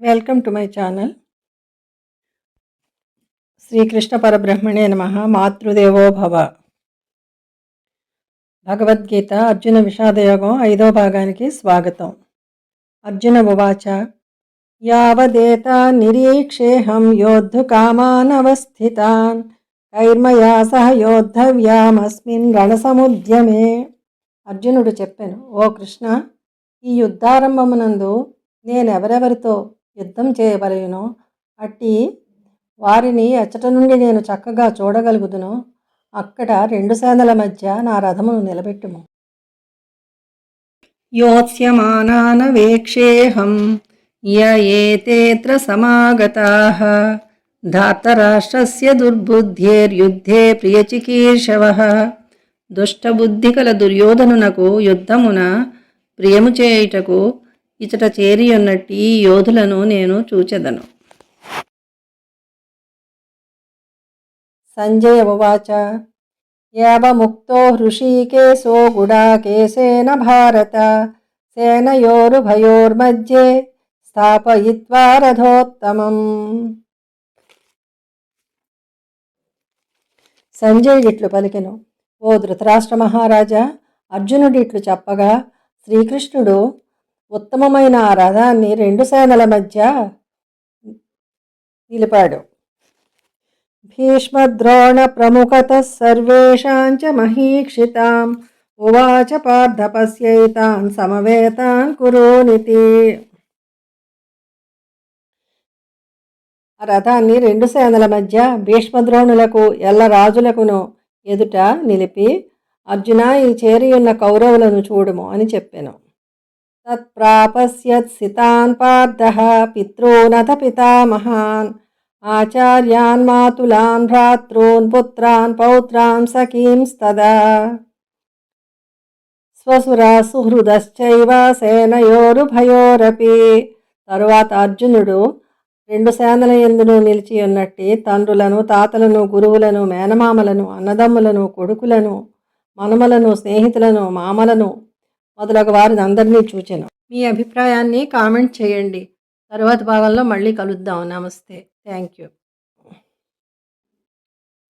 Welcome to my channel. Srikrishna పరబ్రహ్మణే నమః. మాతృదేవో భవ. భగవద్గీత అర్జున విషాదయోగం 5వ భాగానికి స్వాగతం. అర్జున ఉవాచ యావదేతా నిరీక్షేహం యోద్ధుకామానవస్థితాన్ కైర్మయా సహ యోద్ధవ్యామస్మిన్ రణసముద్యమే. అర్జునుడు చెప్పెను, ఓ కృష్ణ, ఈ యుద్ధారంభమునందు నేనెవరెవరితో యుద్ధం చేయవలయునో అట్టి వారిని అచ్చట నుండి నేను చక్కగా చూడగలుగుదును. అక్కడ రెండు సేనల మధ్య నా రథమును నిలబెట్టుము. యోత్స్యమానానవేక్షేహం య ఏతేత్ర సమాగతాః ధార్తరాష్ట్రస్య దుర్బుద్ధేర్యుద్ధే ప్రియచికీర్షవః. దుష్టబుద్ధి కల దుర్యోధనునకు యుద్ధమున ప్రియము చేయుటకు ఇచట చేరియున్నట్టి ఈ యోధులను నేను చూచెదను. సంజయ ఉవాచ ఏవముక్తో హృషీకేశో గుడాకేశేన భారత సేనయోరుభయోర్మధ్యే స్థాపయిత్వా రథోత్తమం. సంజయుడిట్లు పలికెను, ఓ ధృతరాష్ట్ర మహారాజా, అర్జునుడిట్లు చెప్పగా శ్రీకృష్ణుడు ఉత్తమమైన ఆ రథాన్ని రెండు సేనల మధ్య నిలిపాడు. భీష్మద్రోణ ప్రముఖతః సర్వేషాంచ మహీక్షితాం ఉవాచ పార్థ పశ్యైతాన్ సమవేతాన్ కురోనితి. ఆ రథాన్ని రెండు సేనల మధ్య భీష్మద్రోణులకు ఎల్ల రాజులకును ఎదుట నిలిపి, అర్జున, ఈ చేరియున్న కౌరవులను చూడుము అని చెప్పెను. తత్ప్రాపశ్యత్ సితాన్ పార్థః పితॄనథ పితామహాన్ ఆచార్యాన్ మాతులాన్ భ్రాతॄన్ పుత్రాన్ పౌత్రాన్ సఖీంస్తదా స్వసురా సుహృదశ్చైవ సేనయోరుభయోరపి. తరువాత అర్జునుడు రెండు సేనల యందును నిలిచి ఉన్నట్టి తండ్రులను, తాతలను, గురువులను, మేనమామలను, అన్నదమ్ములను, కొడుకులను, మనుమలను, స్నేహితులను, మామలను మొదలగు వారిని అందరినీ చూచెను. మీ అభిప్రాయాన్ని కామెంట్ చేయండి. తరువాత భాగంలో మళ్ళీ కలుద్దాం. నమస్తే. Thank you.